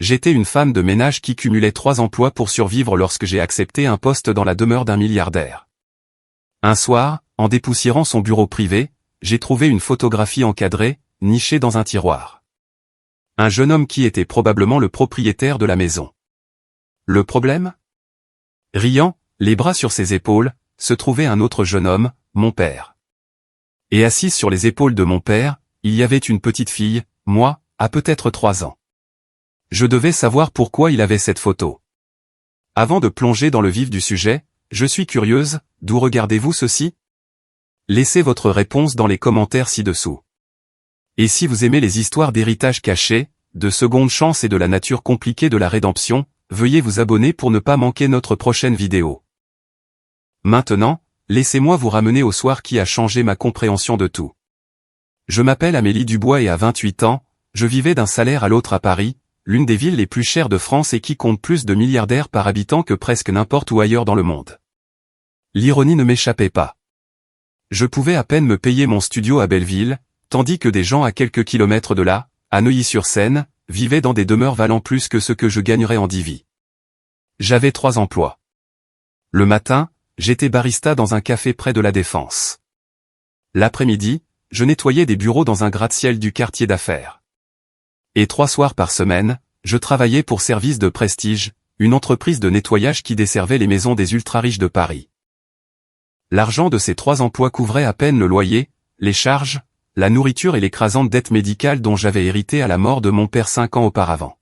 J'étais une femme de ménage qui cumulait 3 emplois pour survivre lorsque j'ai accepté un poste dans la demeure d'un milliardaire. Un soir, en dépoussiérant son bureau privé, j'ai trouvé une photographie encadrée, nichée dans un tiroir. Un jeune homme qui était probablement le propriétaire de la maison. Le problème ? Riant, les bras sur ses épaules, se trouvait un autre jeune homme, mon père. Et assise sur les épaules de mon père, il y avait une petite fille, moi, à peut-être 3 ans. Je devais savoir pourquoi il avait cette photo. Avant de plonger dans le vif du sujet, je suis curieuse, d'où regardez-vous ceci ? Laissez votre réponse dans les commentaires ci-dessous. Et si vous aimez les histoires d'héritage caché, de seconde chance et de la nature compliquée de la rédemption, veuillez vous abonner pour ne pas manquer notre prochaine vidéo. Maintenant, laissez-moi vous ramener au soir qui a changé ma compréhension de tout. Je m'appelle Amélie Dubois et à 28 ans, je vivais d'un salaire à l'autre à Paris, l'une des villes les plus chères de France et qui compte plus de milliardaires par habitant que presque n'importe où ailleurs dans le monde. L'ironie ne m'échappait pas. Je pouvais à peine me payer mon studio à Belleville, tandis que des gens à quelques kilomètres de là, à Neuilly-sur-Seine, vivaient dans des demeures valant plus que ce que je gagnerais en 10 vies. J'avais 3 emplois. Le matin, j'étais barista dans un café près de la Défense. L'après-midi, je nettoyais des bureaux dans un gratte-ciel du quartier d'affaires. Et 3 soirs par semaine, je travaillais pour Service de Prestige, une entreprise de nettoyage qui desservait les maisons des ultra-riches de Paris. L'argent de ces 3 emplois couvrait à peine le loyer, les charges, la nourriture et l'écrasante dette médicale dont j'avais hérité à la mort de mon père 5 ans auparavant.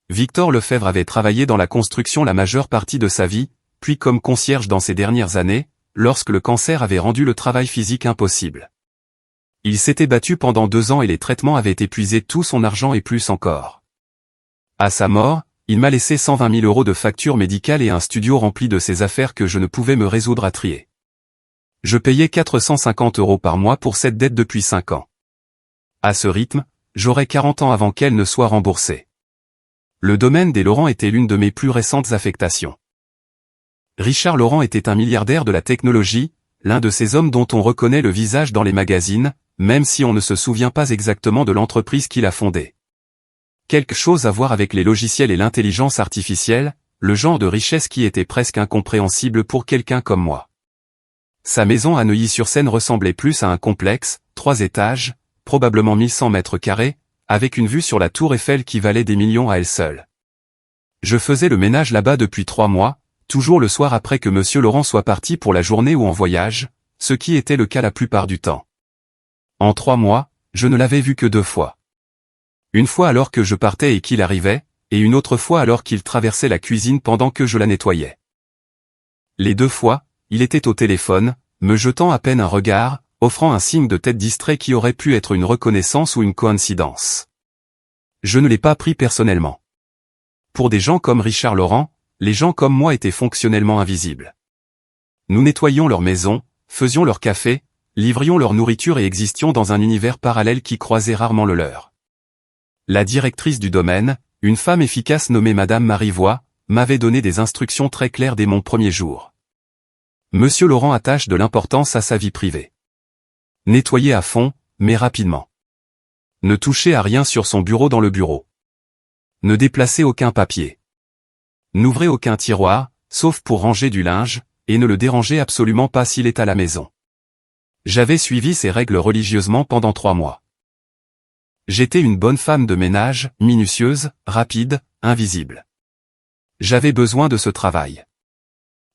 Victor Lefebvre avait travaillé dans la construction la majeure partie de sa vie, puis comme concierge dans ses dernières années, lorsque le cancer avait rendu le travail physique impossible. Il s'était battu pendant 2 ans et les traitements avaient épuisé tout son argent et plus encore. À sa mort, il m'a laissé 120 000 € de factures médicales et un studio rempli de ses affaires que je ne pouvais me résoudre à trier. Je payais 450 € par mois pour cette dette depuis 5 ans. À ce rythme, j'aurais 40 ans avant qu'elle ne soit remboursée. Le domaine des Laurent était l'une de mes plus récentes affectations. Richard Laurent était un milliardaire de la technologie, l'un de ces hommes dont on reconnaît le visage dans les magazines, même si on ne se souvient pas exactement de l'entreprise qu'il a fondée. Quelque chose à voir avec les logiciels et l'intelligence artificielle, le genre de richesse qui était presque incompréhensible pour quelqu'un comme moi. Sa maison à Neuilly-sur-Seine ressemblait plus à un complexe, 3 étages, probablement 1100 mètres carrés, avec une vue sur la tour Eiffel qui valait des millions à elle seule. Je faisais le ménage là-bas depuis 3 mois, toujours le soir après que Monsieur Laurent soit parti pour la journée ou en voyage, ce qui était le cas la plupart du temps. En 3 mois, je ne l'avais vu que 2 fois. Une fois alors que je partais et qu'il arrivait, et une autre fois alors qu'il traversait la cuisine pendant que je la nettoyais. Les 2 fois, il était au téléphone, me jetant à peine un regard, offrant un signe de tête distrait qui aurait pu être une reconnaissance ou une coïncidence. Je ne l'ai pas pris personnellement. Pour des gens comme Richard Laurent, les gens comme moi étaient fonctionnellement invisibles. Nous nettoyions leur maison, faisions leur café, livrions leur nourriture et existions dans un univers parallèle qui croisait rarement le leur. La directrice du domaine, une femme efficace nommée Madame Marivois, m'avait donné des instructions très claires dès mon premier jour. Monsieur Laurent attache de l'importance à sa vie privée. Nettoyer à fond, mais rapidement. Ne toucher à rien sur son bureau dans le bureau. Ne déplacer aucun papier. N'ouvrez aucun tiroir, sauf pour ranger du linge, et ne le dérangez absolument pas s'il est à la maison. J'avais suivi ces règles religieusement pendant 3 mois. J'étais une bonne femme de ménage, minutieuse, rapide, invisible. J'avais besoin de ce travail.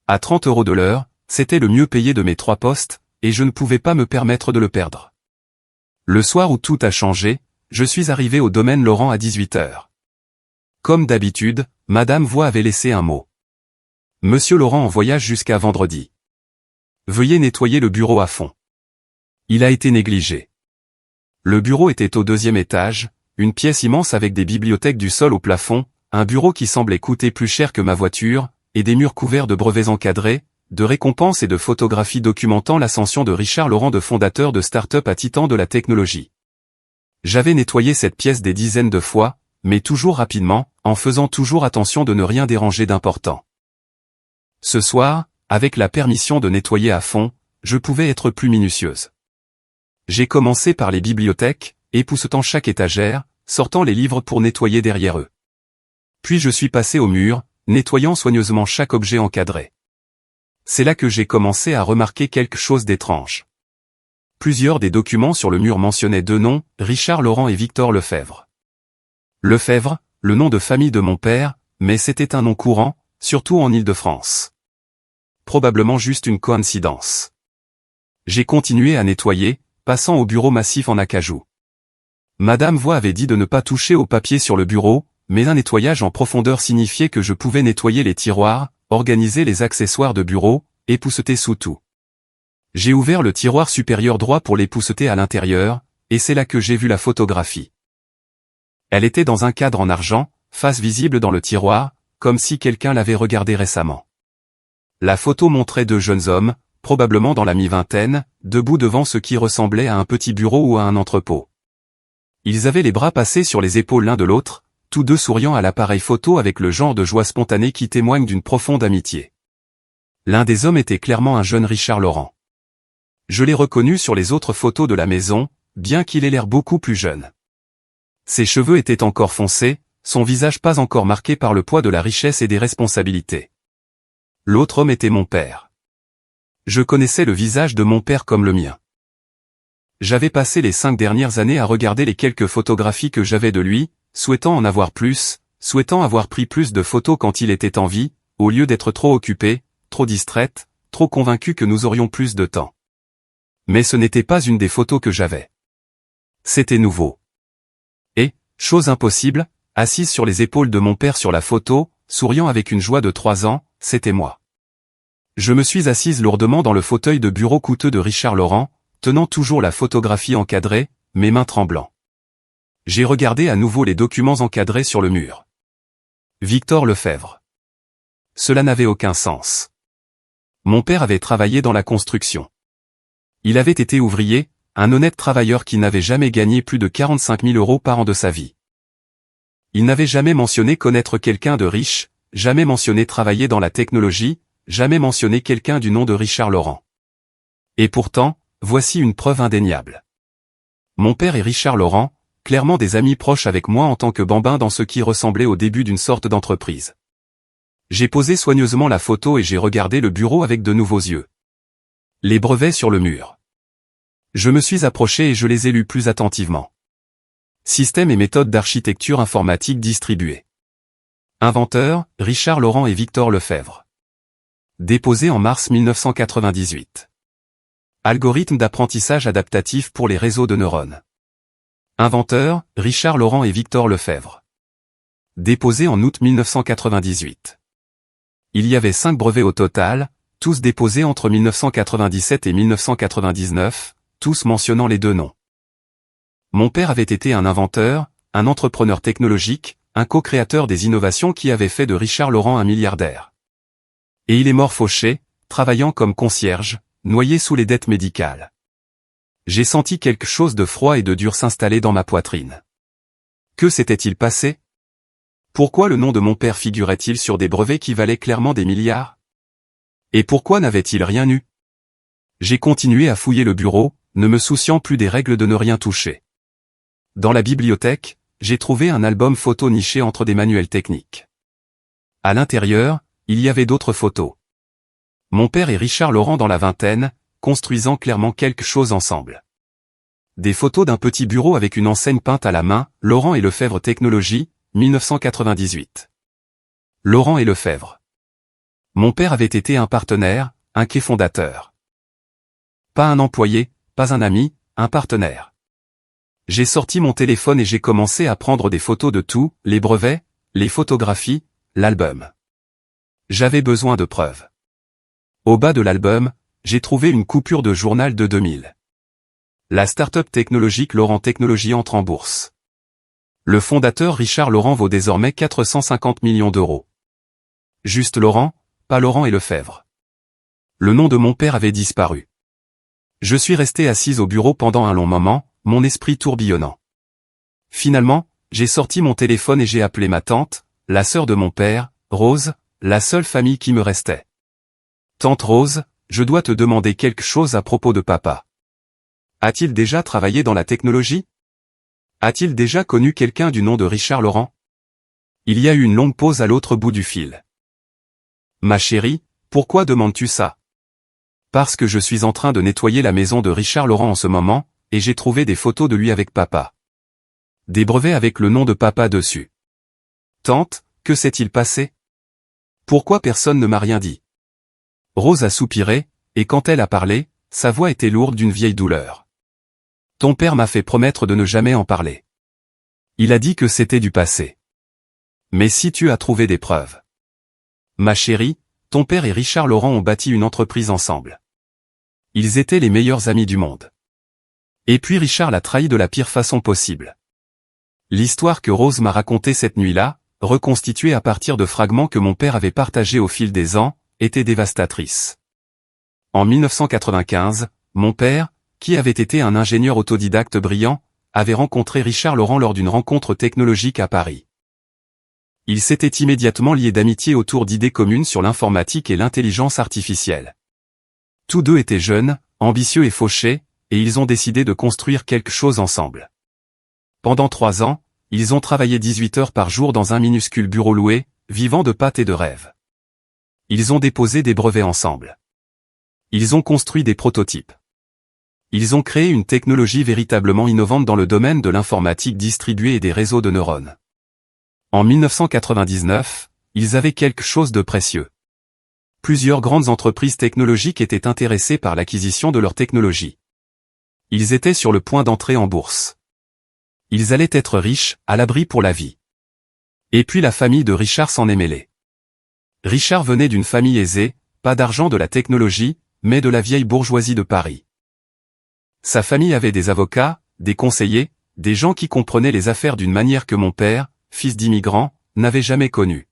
À 30 € de l'heure, c'était le mieux payé de mes 3 postes, et je ne pouvais pas me permettre de le perdre. Le soir où tout a changé, je suis arrivé au domaine Laurent à 18 h. Comme d'habitude, Madame Voix avait laissé un mot. Monsieur Laurent en voyage jusqu'à vendredi. Veuillez nettoyer le bureau à fond. Il a été négligé. Le bureau était au 2e étage, une pièce immense avec des bibliothèques du sol au plafond, un bureau qui semblait coûter plus cher que ma voiture, et des murs couverts de brevets encadrés, de récompenses et de photographies documentant l'ascension de Richard Laurent de fondateur de start-up à titan de la technologie. J'avais nettoyé cette pièce des dizaines de fois, mais toujours rapidement, en faisant toujours attention de ne rien déranger d'important. Ce soir, avec la permission de nettoyer à fond, je pouvais être plus minutieuse. J'ai commencé par les bibliothèques, époussetant chaque étagère, sortant les livres pour nettoyer derrière eux. Puis je suis passé au mur, nettoyant soigneusement chaque objet encadré. C'est là que j'ai commencé à remarquer quelque chose d'étrange. Plusieurs des documents sur le mur mentionnaient deux noms, Richard Laurent et Victor Lefebvre. Lefebvre, le nom de famille de mon père, mais c'était un nom courant, surtout en Île-de-France. Probablement juste une coïncidence. J'ai continué à nettoyer, passant au bureau massif en acajou. Madame Voix avait dit de ne pas toucher au papier sur le bureau, mais un nettoyage en profondeur signifiait que je pouvais nettoyer les tiroirs, organiser les accessoires de bureau, épousseter sous tout. J'ai ouvert le tiroir supérieur droit pour l'épousseter à l'intérieur, et c'est là que j'ai vu la photographie. Elle était dans un cadre en argent, face visible dans le tiroir, comme si quelqu'un l'avait regardée récemment. La photo montrait deux jeunes hommes, probablement dans la mi-vingtaine, debout devant ce qui ressemblait à un petit bureau ou à un entrepôt. Ils avaient les bras passés sur les épaules l'un de l'autre, tous deux souriant à l'appareil photo avec le genre de joie spontanée qui témoigne d'une profonde amitié. L'un des hommes était clairement un jeune Richard Laurent. Je l'ai reconnu sur les autres photos de la maison, bien qu'il ait l'air beaucoup plus jeune. Ses cheveux étaient encore foncés, son visage pas encore marqué par le poids de la richesse et des responsabilités. L'autre homme était mon père. Je connaissais le visage de mon père comme le mien. J'avais passé les 5 dernières années à regarder les quelques photographies que j'avais de lui, souhaitant en avoir plus, souhaitant avoir pris plus de photos quand il était en vie, au lieu d'être trop occupé, trop distraite, trop convaincu que nous aurions plus de temps. Mais ce n'était pas une des photos que j'avais. C'était nouveau. Et, chose impossible, assise sur les épaules de mon père sur la photo, souriant avec une joie de 3 ans, c'était moi. Je me suis assise lourdement dans le fauteuil de bureau coûteux de Richard Laurent, tenant toujours la photographie encadrée, mes mains tremblant. J'ai regardé à nouveau les documents encadrés sur le mur. Victor Lefebvre. Cela n'avait aucun sens. Mon père avait travaillé dans la construction. Il avait été ouvrier, un honnête travailleur qui n'avait jamais gagné plus de 45 000 € par an de sa vie. Il n'avait jamais mentionné connaître quelqu'un de riche, jamais mentionné travailler dans la technologie, jamais mentionné quelqu'un du nom de Richard Laurent. Et pourtant, voici une preuve indéniable. Mon père et Richard Laurent, clairement des amis proches avec moi en tant que bambin dans ce qui ressemblait au début d'une sorte d'entreprise. J'ai posé soigneusement la photo et j'ai regardé le bureau avec de nouveaux yeux. Les brevets sur le mur. Je me suis approché et je les ai lus plus attentivement. Système et méthode d'architecture informatique distribuée. Inventeur, Richard Laurent et Victor Lefebvre. Déposé en mars 1998. Algorithme d'apprentissage adaptatif pour les réseaux de neurones. Inventeur, Richard Laurent et Victor Lefebvre. Déposé en août 1998. Il y avait 5 brevets au total, tous déposés entre 1997 et 1999, tous mentionnant les deux noms. Mon père avait été un inventeur, un entrepreneur technologique, un co-créateur des innovations qui avait fait de Richard Laurent un milliardaire. Et il est mort fauché, travaillant comme concierge, noyé sous les dettes médicales. J'ai senti quelque chose de froid et de dur s'installer dans ma poitrine. Que s'était-il passé? Pourquoi le nom de mon père figurait-il sur des brevets qui valaient clairement des milliards? Et pourquoi n'avait-il rien eu? J'ai continué à fouiller le bureau, ne me souciant plus des règles de ne rien toucher. Dans la bibliothèque, j'ai trouvé un album photo niché entre des manuels techniques. À l'intérieur, il y avait d'autres photos. Mon père et Richard Laurent dans la vingtaine, construisant clairement quelque chose ensemble. Des photos d'un petit bureau avec une enseigne peinte à la main, Laurent et Lefebvre Technologies, 1998. Laurent et Lefebvre. Mon père avait été un partenaire, un quai fondateur. Pas un employé, pas un ami, un partenaire. J'ai sorti mon téléphone et j'ai commencé à prendre des photos de tout, les brevets, les photographies, l'album. J'avais besoin de preuves. Au bas de l'album, j'ai trouvé une coupure de journal de 2000. La start-up technologique Laurent Technologies entre en bourse. Le fondateur Richard Laurent vaut désormais 450 millions d'euros. Juste Laurent, pas Laurent et Lefebvre. Le nom de mon père avait disparu. Je suis resté assise au bureau pendant un long moment, mon esprit tourbillonnant. Finalement, j'ai sorti mon téléphone et j'ai appelé ma tante, la sœur de mon père, Rose, la seule famille qui me restait. Tante Rose, je dois te demander quelque chose à propos de papa. A-t-il déjà travaillé dans la technologie? A-t-il déjà connu quelqu'un du nom de Richard Laurent? Il y a eu une longue pause à l'autre bout du fil. Ma chérie, pourquoi demandes-tu ça? Parce que je suis en train de nettoyer la maison de Richard Laurent en ce moment, et j'ai trouvé des photos de lui avec papa. Des brevets avec le nom de papa dessus. Tante, que s'est-il passé? Pourquoi personne ne m'a rien dit? Rose a soupiré, et quand elle a parlé, sa voix était lourde d'une vieille douleur. Ton père m'a fait promettre de ne jamais en parler. Il a dit que c'était du passé. Mais si tu as trouvé des preuves. Ma chérie, ton père et Richard Laurent ont bâti une entreprise ensemble. Ils étaient les meilleurs amis du monde. Et puis Richard l'a trahi de la pire façon possible. L'histoire que Rose m'a racontée cette nuit-là, reconstituée à partir de fragments que mon père avait partagés au fil des ans, était dévastatrice. En 1995, mon père, qui avait été un ingénieur autodidacte brillant, avait rencontré Richard Laurent lors d'une rencontre technologique à Paris. Ils s'étaient immédiatement liés d'amitié autour d'idées communes sur l'informatique et l'intelligence artificielle. Tous deux étaient jeunes, ambitieux et fauchés, et ils ont décidé de construire quelque chose ensemble. Pendant 3 ans, ils ont travaillé 18 heures par jour dans un minuscule bureau loué, vivant de pâtes et de rêves. Ils ont déposé des brevets ensemble. Ils ont construit des prototypes. Ils ont créé une technologie véritablement innovante dans le domaine de l'informatique distribuée et des réseaux de neurones. En 1999, ils avaient quelque chose de précieux. Plusieurs grandes entreprises technologiques étaient intéressées par l'acquisition de leur technologie. Ils étaient sur le point d'entrer en bourse. Ils allaient être riches, à l'abri pour la vie. Et puis la famille de Richard s'en est mêlée. Richard venait d'une famille aisée, pas d'argent de la technologie, mais de la vieille bourgeoisie de Paris. Sa famille avait des avocats, des conseillers, des gens qui comprenaient les affaires d'une manière que mon père, fils d'immigrant, n'avait jamais connue.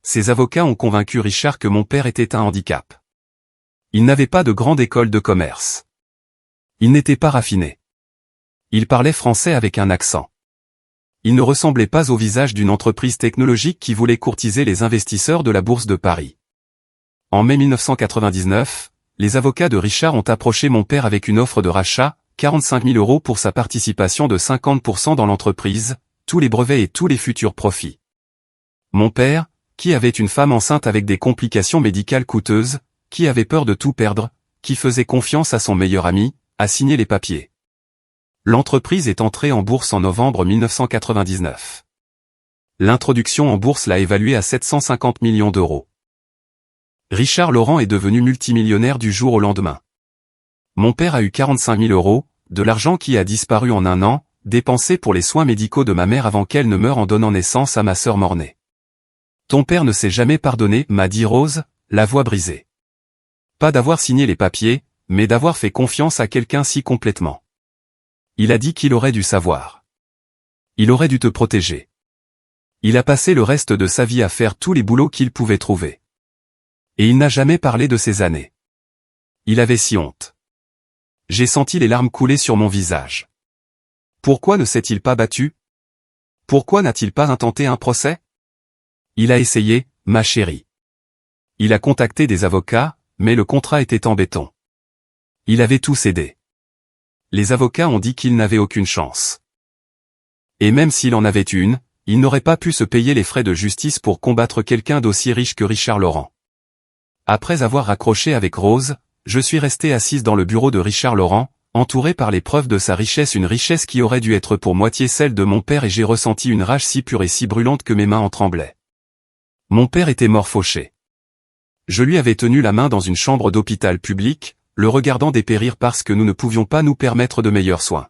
Ces avocats ont convaincu Richard que mon père était un handicap. Il n'avait pas de grande école de commerce. Il n'était pas raffiné. Il parlait français avec un accent. Il ne ressemblait pas au visage d'une entreprise technologique qui voulait courtiser les investisseurs de la bourse de Paris. En mai 1999, les avocats de Richard ont approché mon père avec une offre de rachat, 45 000 € pour sa participation de 50% dans l'entreprise, tous les brevets et tous les futurs profits. Mon père, qui avait une femme enceinte avec des complications médicales coûteuses, qui avait peur de tout perdre, qui faisait confiance à son meilleur ami, a signé les papiers. L'entreprise est entrée en bourse en novembre 1999. L'introduction en bourse l'a évaluée à 750 millions d'euros. Richard Laurent est devenu multimillionnaire du jour au lendemain. Mon père a eu 45 000 €, de l'argent qui a disparu en un an, dépensé pour les soins médicaux de ma mère avant qu'elle ne meure en donnant naissance à ma sœur mort-née. Ton père ne s'est jamais pardonné, m'a dit Rose, la voix brisée. Pas d'avoir signé les papiers, mais d'avoir fait confiance à quelqu'un si complètement. Il a dit qu'il aurait dû savoir. Il aurait dû te protéger. Il a passé le reste de sa vie à faire tous les boulots qu'il pouvait trouver. Et il n'a jamais parlé de ces années. Il avait si honte. J'ai senti les larmes couler sur mon visage. Pourquoi ne s'est-il pas battu? Pourquoi n'a-t-il pas intenté un procès? Il a essayé, ma chérie. Il a contacté des avocats, mais le contrat était en béton. Il avait tout cédé. Les avocats ont dit qu'il n'avait aucune chance. Et même s'il en avait une, il n'aurait pas pu se payer les frais de justice pour combattre quelqu'un d'aussi riche que Richard Laurent. Après avoir raccroché avec Rose, je suis resté assise dans le bureau de Richard Laurent, entouré par les preuves de sa richesse, une richesse qui aurait dû être pour moitié celle de mon père, et j'ai ressenti une rage si pure et si brûlante que mes mains en tremblaient. Mon père était mort fauché. Je lui avais tenu la main dans une chambre d'hôpital public, le regardant dépérir parce que nous ne pouvions pas nous permettre de meilleurs soins.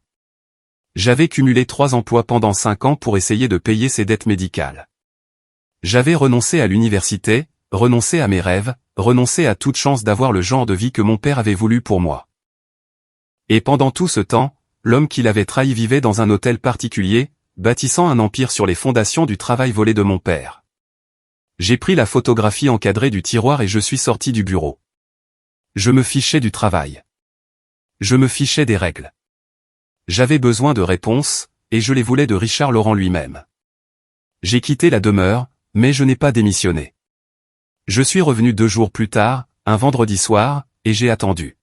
J'avais cumulé 3 emplois pendant 5 ans pour essayer de payer ses dettes médicales. J'avais renoncé à l'université, renoncé à mes rêves, renoncé à toute chance d'avoir le genre de vie que mon père avait voulu pour moi. Et pendant tout ce temps, l'homme qui l'avait trahi vivait dans un hôtel particulier, bâtissant un empire sur les fondations du travail volé de mon père. J'ai pris la photographie encadrée du tiroir et je suis sorti du bureau. Je me fichais du travail. Je me fichais des règles. J'avais besoin de réponses, et je les voulais de Richard Laurent lui-même. J'ai quitté la demeure, mais je n'ai pas démissionné. Je suis revenu 2 jours plus tard, un vendredi soir, et j'ai attendu.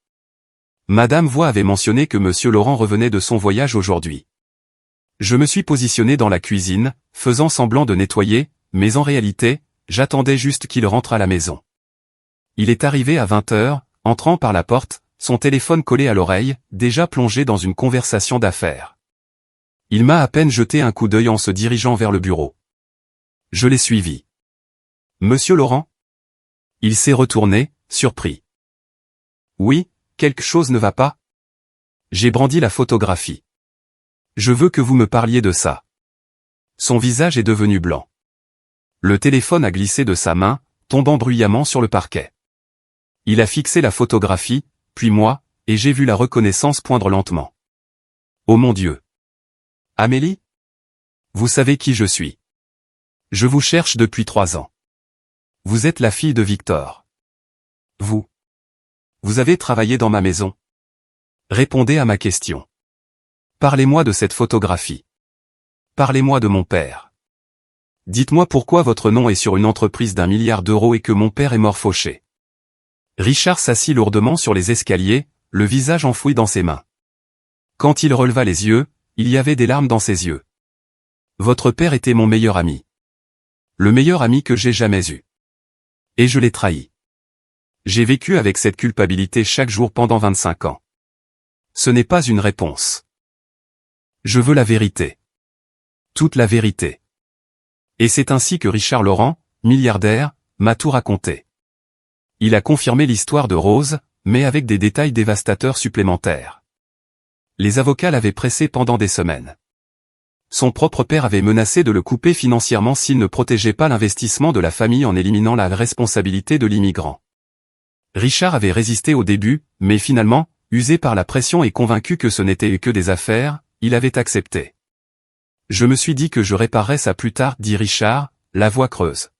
Madame Voix avait mentionné que Monsieur Laurent revenait de son voyage aujourd'hui. Je me suis positionné dans la cuisine, faisant semblant de nettoyer, mais en réalité, j'attendais juste qu'il rentre à la maison. Il est arrivé à 20 heures, entrant par la porte, son téléphone collé à l'oreille, déjà plongé dans une conversation d'affaires. Il m'a à peine jeté un coup d'œil en se dirigeant vers le bureau. Je l'ai suivi. Monsieur Laurent? Il s'est retourné, surpris. Oui, quelque chose ne va pas? J'ai brandi la photographie. Je veux que vous me parliez de ça. Son visage est devenu blanc. Le téléphone a glissé de sa main, tombant bruyamment sur le parquet. Il a fixé la photographie, puis moi, et j'ai vu la reconnaissance poindre lentement. Oh mon Dieu! Amélie? Vous savez qui je suis. Je vous cherche depuis 3 ans. Vous êtes la fille de Victor. Vous avez travaillé dans ma maison. Répondez à ma question. Parlez-moi de cette photographie. Parlez-moi de mon père. Dites-moi pourquoi votre nom est sur une entreprise d'1 milliard d'euros et que mon père est mort fauché. Richard s'assit lourdement sur les escaliers, le visage enfoui dans ses mains. Quand il releva les yeux, il y avait des larmes dans ses yeux. Votre père était mon meilleur ami. Le meilleur ami que j'ai jamais eu. Et je l'ai trahi. J'ai vécu avec cette culpabilité chaque jour pendant 25 ans. Ce n'est pas une réponse. Je veux la vérité. Toute la vérité. Et c'est ainsi que Richard Laurent, milliardaire, m'a tout raconté. Il a confirmé l'histoire de Rose, mais avec des détails dévastateurs supplémentaires. Les avocats l'avaient pressé pendant des semaines. Son propre père avait menacé de le couper financièrement s'il ne protégeait pas l'investissement de la famille en éliminant la responsabilité de l'immigrant. Richard avait résisté au début, mais finalement, usé par la pression et convaincu que ce n'était que des affaires, il avait accepté. Je me suis dit que je réparerais ça plus tard, dit Richard, la voix creuse.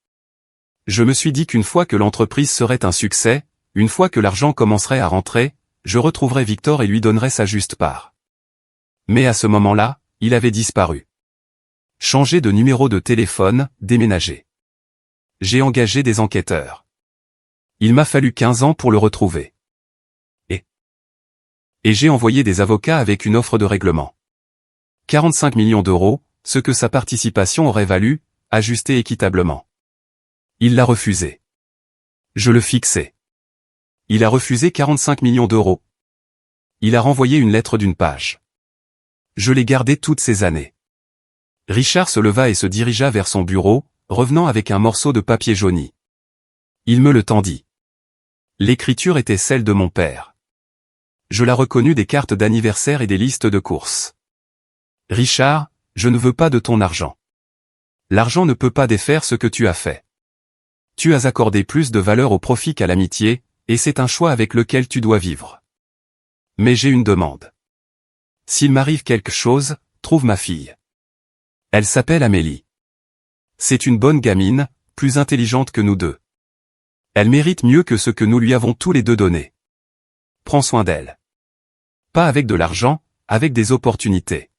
Je me suis dit qu'une fois que l'entreprise serait un succès, une fois que l'argent commencerait à rentrer, je retrouverais Victor et lui donnerais sa juste part. Mais à ce moment-là, il avait disparu. Changé de numéro de téléphone, déménagé. J'ai engagé des enquêteurs. Il m'a fallu 15 ans pour le retrouver. Et j'ai envoyé des avocats avec une offre de règlement. 45 millions d'euros, ce que sa participation aurait valu, ajusté équitablement. Il l'a refusé. Je le fixais. Il a refusé 45 millions d'euros. Il a renvoyé une lettre d'une page. Je l'ai gardée toutes ces années. Richard se leva et se dirigea vers son bureau, revenant avec un morceau de papier jauni. Il me le tendit. L'écriture était celle de mon père. Je la reconnus des cartes d'anniversaire et des listes de courses. Richard, je ne veux pas de ton argent. L'argent ne peut pas défaire ce que tu as fait. Tu as accordé plus de valeur au profit qu'à l'amitié, et c'est un choix avec lequel tu dois vivre. Mais j'ai une demande. S'il m'arrive quelque chose, trouve ma fille. Elle s'appelle Amélie. C'est une bonne gamine, plus intelligente que nous deux. Elle mérite mieux que ce que nous lui avons tous les deux donné. Prends soin d'elle. Pas avec de l'argent, avec des opportunités.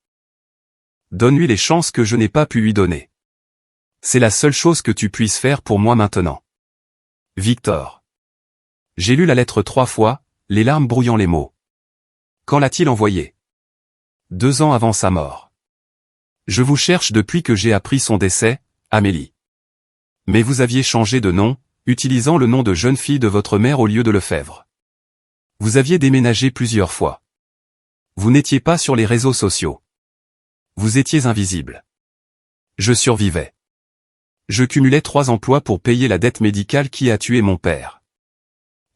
Donne-lui les chances que je n'ai pas pu lui donner. C'est la seule chose que tu puisses faire pour moi maintenant. Victor. J'ai lu la lettre 3 fois, les larmes brouillant les mots. Quand l'a-t-il envoyée? 2 ans avant sa mort. Je vous cherche depuis que j'ai appris son décès, Amélie. Mais vous aviez changé de nom, utilisant le nom de jeune fille de votre mère au lieu de Lefebvre. Vous aviez déménagé plusieurs fois. Vous n'étiez pas sur les réseaux sociaux. Vous étiez invisible. Je survivais. Je cumulais 3 emplois pour payer la dette médicale qui a tué mon père.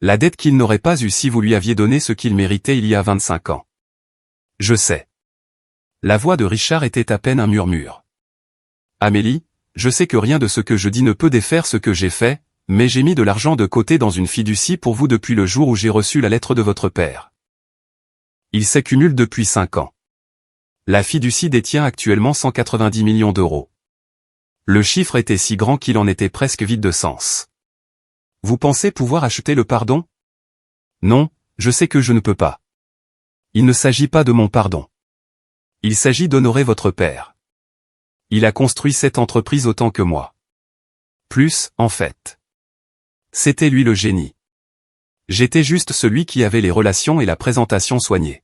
La dette qu'il n'aurait pas eue si vous lui aviez donné ce qu'il méritait il y a 25 ans. Je sais. La voix de Richard était à peine un murmure. Amélie, je sais que rien de ce que je dis ne peut défaire ce que j'ai fait, mais j'ai mis de l'argent de côté dans une fiducie pour vous depuis le jour où j'ai reçu la lettre de votre père. Il s'accumule depuis 5 ans. La fiducie détient actuellement 190 millions d'euros. Le chiffre était si grand qu'il en était presque vide de sens. Vous pensez pouvoir acheter le pardon? Non, je sais que je ne peux pas. Il ne s'agit pas de mon pardon. Il s'agit d'honorer votre père. Il a construit cette entreprise autant que moi. Plus, en fait. C'était lui le génie. J'étais juste celui qui avait les relations et la présentation soignées.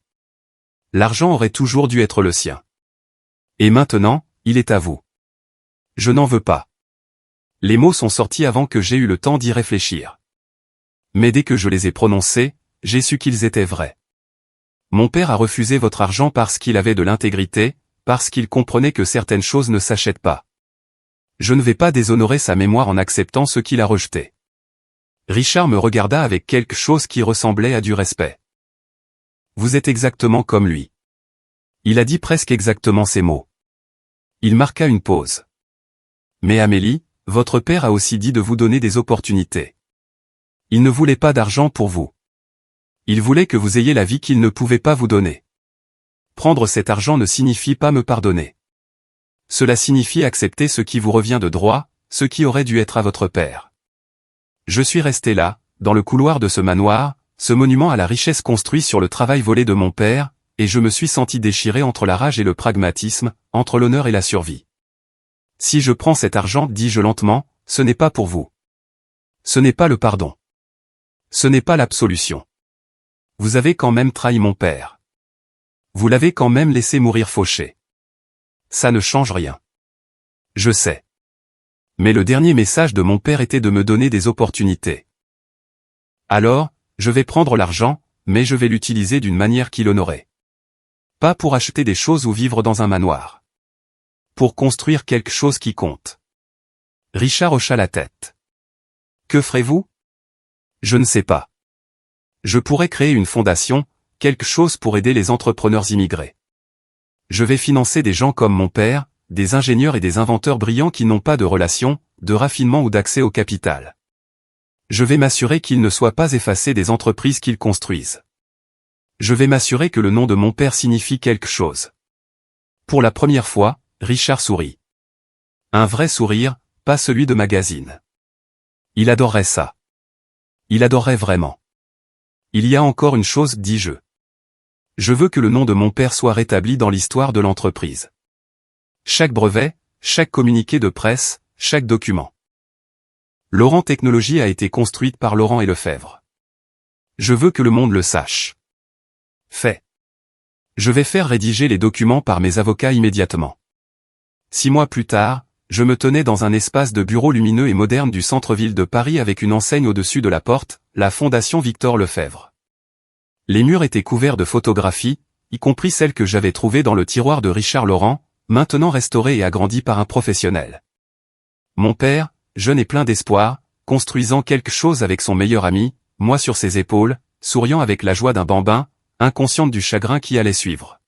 L'argent aurait toujours dû être le sien. Et maintenant, il est à vous. Je n'en veux pas. Les mots sont sortis avant que j'aie eu le temps d'y réfléchir. Mais dès que je les ai prononcés, j'ai su qu'ils étaient vrais. Mon père a refusé votre argent parce qu'il avait de l'intégrité, parce qu'il comprenait que certaines choses ne s'achètent pas. Je ne vais pas déshonorer sa mémoire en acceptant ce qu'il a rejeté. Richard me regarda avec quelque chose qui ressemblait à du respect. Vous êtes exactement comme lui. Il a dit presque exactement ces mots. Il marqua une pause. Mais Amélie, votre père a aussi dit de vous donner des opportunités. Il ne voulait pas d'argent pour vous. Il voulait que vous ayez la vie qu'il ne pouvait pas vous donner. Prendre cet argent ne signifie pas me pardonner. Cela signifie accepter ce qui vous revient de droit, ce qui aurait dû être à votre père. Je suis resté là, dans le couloir de ce manoir, ce monument à la richesse construit sur le travail volé de mon père, et je me suis senti déchiré entre la rage et le pragmatisme, entre l'honneur et la survie. Si je prends cet argent, dis-je lentement, ce n'est pas pour vous. Ce n'est pas le pardon. Ce n'est pas l'absolution. Vous avez quand même trahi mon père. Vous l'avez quand même laissé mourir fauché. Ça ne change rien. Je sais. Mais le dernier message de mon père était de me donner des opportunités. Alors, je vais prendre l'argent, mais je vais l'utiliser d'une manière qui l'honorait. Pas pour acheter des choses ou vivre dans un manoir. Pour construire quelque chose qui compte. Richard hocha la tête. Que ferez-vous? Je ne sais pas. Je pourrais créer une fondation, quelque chose pour aider les entrepreneurs immigrés. Je vais financer des gens comme mon père, des ingénieurs et des inventeurs brillants qui n'ont pas de relations, de raffinement ou d'accès au capital. Je vais m'assurer qu'ils ne soient pas effacés des entreprises qu'ils construisent. Je vais m'assurer que le nom de mon père signifie quelque chose. Pour la première fois, Richard sourit. Un vrai sourire, pas celui de magazine. Il adorerait ça. Il adorerait vraiment. Il y a encore une chose, dis-je. Je veux que le nom de mon père soit rétabli dans l'histoire de l'entreprise. Chaque brevet, chaque communiqué de presse, chaque document. Laurent Technologies a été construite par Laurent et Lefebvre. Je veux que le monde le sache. Fait. Je vais faire rédiger les documents par mes avocats immédiatement. 6 mois plus tard, je me tenais dans un espace de bureau lumineux et moderne du centre-ville de Paris avec une enseigne au-dessus de la porte, la Fondation Victor Lefebvre. Les murs étaient couverts de photographies, y compris celles que j'avais trouvées dans le tiroir de Richard Laurent, maintenant restaurées et agrandies par un professionnel. Mon père, jeune et plein d'espoir, construisant quelque chose avec son meilleur ami, moi sur ses épaules, souriant avec la joie d'un bambin, inconsciente du chagrin qui allait suivre.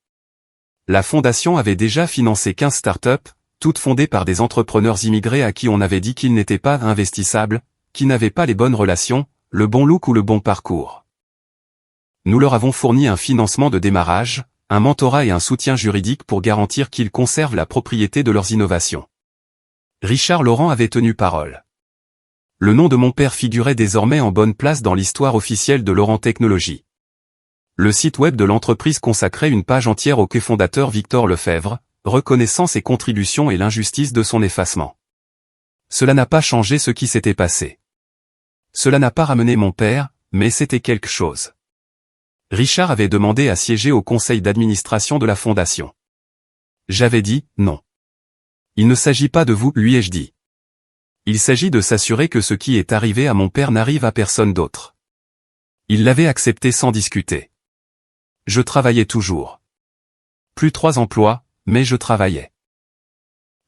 La fondation avait déjà financé 15 startups, toutes fondées par des entrepreneurs immigrés à qui on avait dit qu'ils n'étaient pas investissables, qui n'avaient pas les bonnes relations, le bon look ou le bon parcours. Nous leur avons fourni un financement de démarrage, un mentorat et un soutien juridique pour garantir qu'ils conservent la propriété de leurs innovations. Richard Laurent avait tenu parole. Le nom de mon père figurait désormais en bonne place dans l'histoire officielle de Laurent Technologies. Le site web de l'entreprise consacrait une page entière au cofondateur Victor Lefebvre, reconnaissant ses contributions et l'injustice de son effacement. Cela n'a pas changé ce qui s'était passé. Cela n'a pas ramené mon père, mais c'était quelque chose. Richard avait demandé à siéger au conseil d'administration de la fondation. J'avais dit non. Il ne s'agit pas de vous, lui ai-je dit. Il s'agit de s'assurer que ce qui est arrivé à mon père n'arrive à personne d'autre. Il l'avait accepté sans discuter. Je travaillais toujours. Plus 3 emplois, mais je travaillais.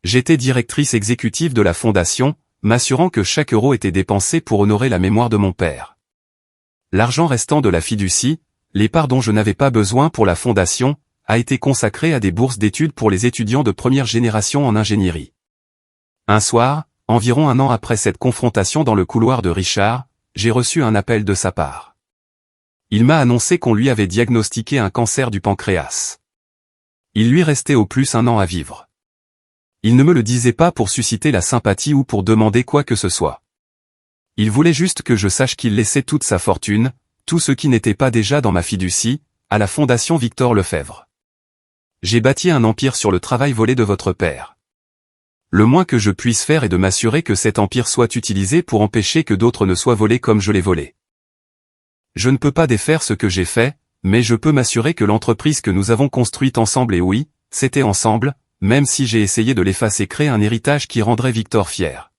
J'étais directrice exécutive de la fondation, m'assurant que chaque euro était dépensé pour honorer la mémoire de mon père. L'argent restant de la fiducie, les parts dont je n'avais pas besoin pour la fondation, a été consacré à des bourses d'études pour les étudiants de première génération en ingénierie. Un soir, environ 1 an après cette confrontation dans le couloir de Richard, j'ai reçu un appel de sa part. Il m'a annoncé qu'on lui avait diagnostiqué un cancer du pancréas. Il lui restait au plus 1 an à vivre. Il ne me le disait pas pour susciter la sympathie ou pour demander quoi que ce soit. Il voulait juste que je sache qu'il laissait toute sa fortune, tout ce qui n'était pas déjà dans ma fiducie, à la Fondation Victor Lefebvre. J'ai bâti un empire sur le travail volé de votre père. Le moins que je puisse faire est de m'assurer que cet empire soit utilisé pour empêcher que d'autres ne soient volés comme je l'ai volé. Je ne peux pas défaire ce que j'ai fait, mais je peux m'assurer que l'entreprise que nous avons construite ensemble, et oui, c'était ensemble, même si j'ai essayé de l'effacer, créer un héritage qui rendrait Victor fier.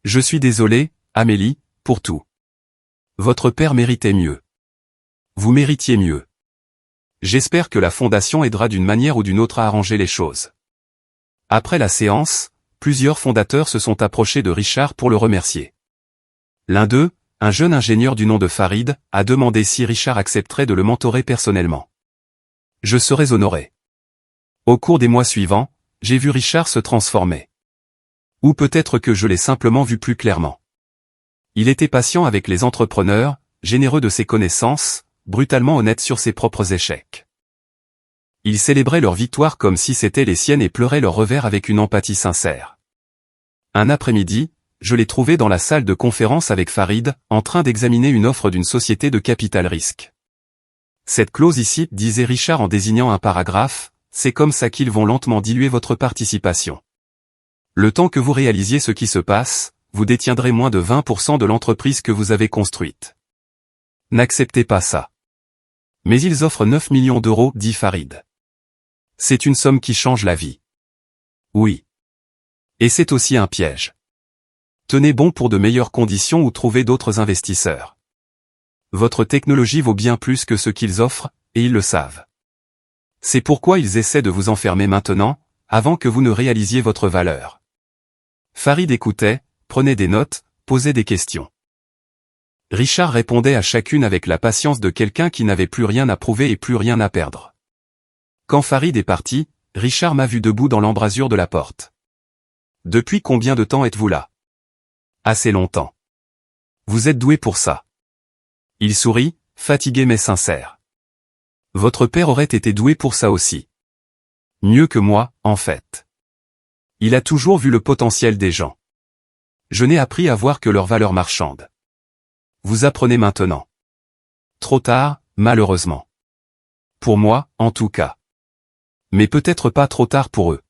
Je suis désolé, Amélie, pour tout. Votre père méritait mieux. Vous méritiez mieux. J'espère que la fondation aidera d'une manière ou d'une autre à arranger les choses. Après la séance, plusieurs fondateurs se sont approchés de Richard pour le remercier. L'un d'eux, un jeune ingénieur du nom de Farid, a demandé si Richard accepterait de le mentorer personnellement. Je serais honoré. Au cours des mois suivants, j'ai vu Richard se transformer. Ou peut-être que je l'ai simplement vu plus clairement. Il était patient avec les entrepreneurs, généreux de ses connaissances, brutalement honnête sur ses propres échecs. Il célébrait leurs victoires comme si c'étaient les siennes et pleurait leurs revers avec une empathie sincère. Un après-midi, je l'ai trouvé dans la salle de conférence avec Farid, en train d'examiner une offre d'une société de capital risque. Cette clause ici, disait Richard en désignant un paragraphe, c'est comme ça qu'ils vont lentement diluer votre participation. Le temps que vous réalisiez ce qui se passe, vous détiendrez moins de 20% de l'entreprise que vous avez construite. N'acceptez pas ça. Mais ils offrent 9 millions d'euros, dit Farid. C'est une somme qui change la vie. Oui. Et c'est aussi un piège. Tenez bon pour de meilleures conditions ou trouvez d'autres investisseurs. Votre technologie vaut bien plus que ce qu'ils offrent, et ils le savent. C'est pourquoi ils essaient de vous enfermer maintenant, avant que vous ne réalisiez votre valeur. Farid écoutait, prenait des notes, posait des questions. Richard répondait à chacune avec la patience de quelqu'un qui n'avait plus rien à prouver et plus rien à perdre. Quand Farid est parti, Richard m'a vu debout dans l'embrasure de la porte. Depuis combien de temps êtes-vous là? Assez longtemps. Vous êtes doué pour ça. Il sourit, fatigué mais sincère. Votre père aurait été doué pour ça aussi. Mieux que moi, en fait. Il a toujours vu le potentiel des gens. Je n'ai appris à voir que leur valeur marchande. Vous apprenez maintenant. Trop tard, malheureusement. Pour moi, en tout cas. Mais peut-être pas trop tard pour eux.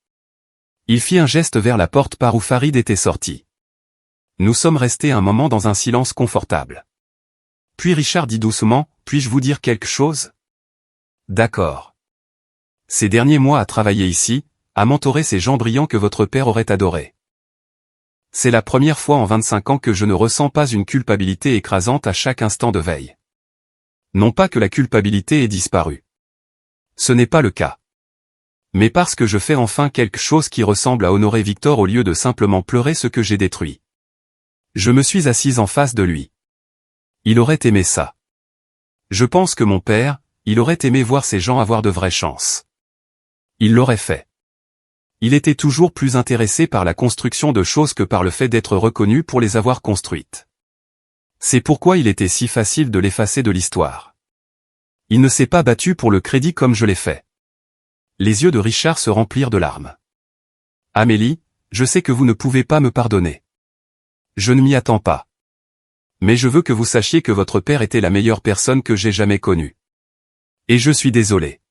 Il fit un geste vers la porte par où Farid était sorti. Nous sommes restés un moment dans un silence confortable. Puis Richard dit doucement, « Puis-je vous dire quelque chose ?» D'accord. Ces derniers mois à travailler ici, à mentorer ces gens brillants que votre père aurait adorés. C'est la première fois en 25 ans que je ne ressens pas une culpabilité écrasante à chaque instant de veille. Non pas que la culpabilité ait disparu. Ce n'est pas le cas. Mais parce que je fais enfin quelque chose qui ressemble à honorer Victor au lieu de simplement pleurer ce que j'ai détruit. Je me suis assise en face de lui. Il aurait aimé ça. Je pense que mon père, il aurait aimé voir ces gens avoir de vraies chances. Il l'aurait fait. Il était toujours plus intéressé par la construction de choses que par le fait d'être reconnu pour les avoir construites. C'est pourquoi il était si facile de l'effacer de l'histoire. Il ne s'est pas battu pour le crédit comme je l'ai fait. Les yeux de Richard se remplirent de larmes. Amélie, je sais que vous ne pouvez pas me pardonner. Je ne m'y attends pas. Mais je veux que vous sachiez que votre père était la meilleure personne que j'ai jamais connue. Et je suis désolé.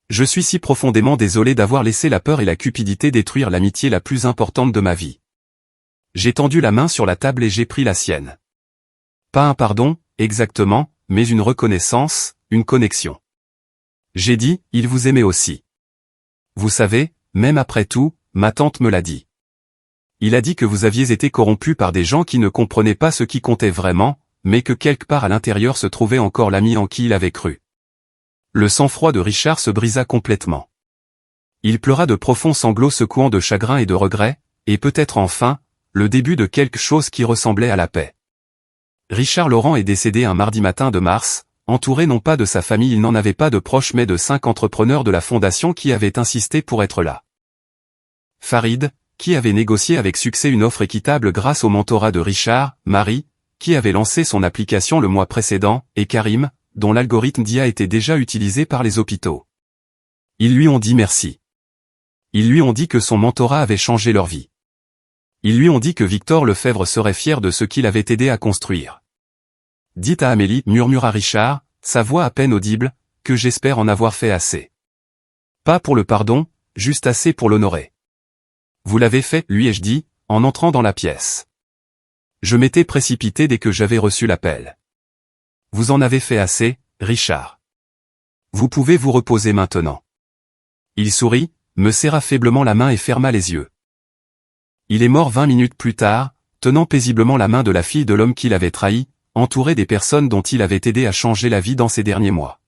Je suis si profondément désolé d'avoir laissé la peur et la cupidité détruire l'amitié la plus importante de ma vie. J'ai tendu la main sur la table et j'ai pris la sienne. Pas un pardon, exactement, mais une reconnaissance, une connexion. J'ai dit, il vous aimait aussi. Vous savez, même après tout, ma tante me l'a dit. Il a dit que vous aviez été corrompu par des gens qui ne comprenaient pas ce qui comptait vraiment, mais que quelque part à l'intérieur se trouvait encore l'ami en qui il avait cru. Le sang-froid de Richard se brisa complètement. Il pleura de profonds sanglots secouant de chagrin et de regret, et peut-être enfin, le début de quelque chose qui ressemblait à la paix. Richard Laurent est décédé un mardi matin de mars, entouré non pas de sa famille, il n'en avait pas de proches mais de 5 entrepreneurs de la fondation qui avaient insisté pour être là. Farid, qui avait négocié avec succès une offre équitable grâce au mentorat de Richard, Marie, qui avait lancé son application le mois précédent, et Karim, dont l'algorithme d'IA était déjà utilisé par les hôpitaux. Ils lui ont dit merci. Ils lui ont dit que son mentorat avait changé leur vie. Ils lui ont dit que Victor Lefebvre serait fier de ce qu'il avait aidé à construire. Dites à Amélie, murmura Richard, sa voix à peine audible, que j'espère en avoir fait assez. Pas pour le pardon, juste assez pour l'honorer. Vous l'avez fait, lui ai-je dit, en entrant dans la pièce. Je m'étais précipité dès que j'avais reçu l'appel. Vous en avez fait assez, Richard. Vous pouvez vous reposer maintenant. Il sourit, me serra faiblement la main et ferma les yeux. Il est mort 20 minutes plus tard, tenant paisiblement la main de la fille de l'homme qu'il avait trahi, entouré des personnes dont il avait aidé à changer la vie dans ces derniers mois.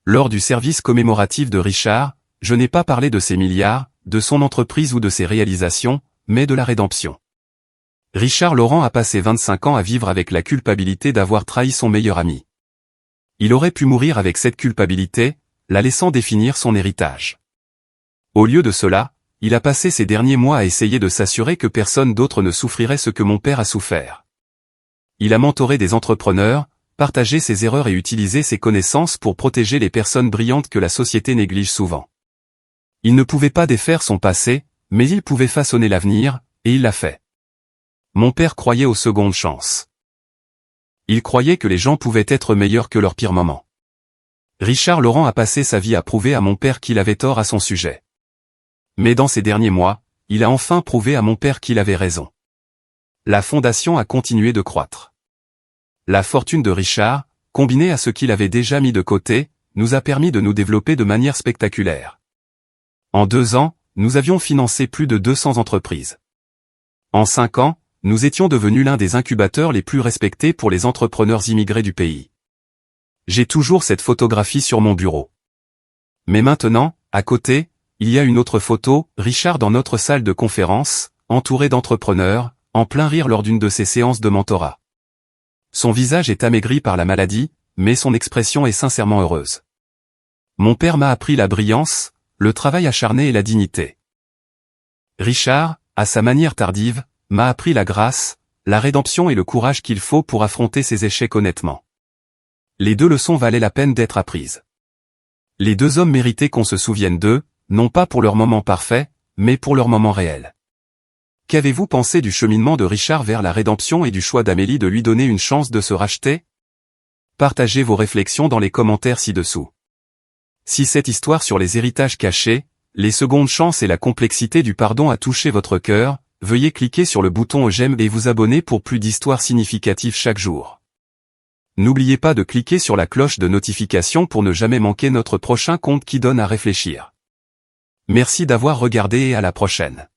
Lors du service commémoratif de Richard, je n'ai pas parlé de ses milliards, de son entreprise ou de ses réalisations, mais de la rédemption. Richard Laurent a passé 25 ans à vivre avec la culpabilité d'avoir trahi son meilleur ami. Il aurait pu mourir avec cette culpabilité, la laissant définir son héritage. Au lieu de cela, il a passé ces derniers mois à essayer de s'assurer que personne d'autre ne souffrirait ce que mon père a souffert. Il a mentoré des entrepreneurs, partagé ses erreurs et utilisé ses connaissances pour protéger les personnes brillantes que la société néglige souvent. Il ne pouvait pas défaire son passé, mais il pouvait façonner l'avenir, et il l'a fait. Mon père croyait aux secondes chances. Il croyait que les gens pouvaient être meilleurs que leurs pires moments. Richard Laurent a passé sa vie à prouver à mon père qu'il avait tort à son sujet. Mais dans ces derniers mois, il a enfin prouvé à mon père qu'il avait raison. La fondation a continué de croître. La fortune de Richard, combinée à ce qu'il avait déjà mis de côté, nous a permis de nous développer de manière spectaculaire. En 2 ans, nous avions financé plus de 200 entreprises. En 5 ans, nous étions devenus l'un des incubateurs les plus respectés pour les entrepreneurs immigrés du pays. J'ai toujours cette photographie sur mon bureau. Mais maintenant, à côté, il y a une autre photo, Richard dans notre salle de conférence, entouré d'entrepreneurs, en plein rire lors d'une de ses séances de mentorat. Son visage est amaigri par la maladie, mais son expression est sincèrement heureuse. Mon père m'a appris la brillance, le travail acharné et la dignité. Richard, à sa manière tardive, m'a appris la grâce, la rédemption et le courage qu'il faut pour affronter ses échecs honnêtement. Les 2 leçons valaient la peine d'être apprises. Les 2 hommes méritaient qu'on se souvienne d'eux, non pas pour leur moment parfait, mais pour leur moment réel. Qu'avez-vous pensé du cheminement de Richard vers la rédemption et du choix d'Amélie de lui donner une chance de se racheter? Partagez vos réflexions dans les commentaires ci-dessous. Si cette histoire sur les héritages cachés, les secondes chances et la complexité du pardon a touché votre cœur, veuillez cliquer sur le bouton j'aime et vous abonner pour plus d'histoires significatives chaque jour. N'oubliez pas de cliquer sur la cloche de notification pour ne jamais manquer notre prochain conte qui donne à réfléchir. Merci d'avoir regardé et à la prochaine.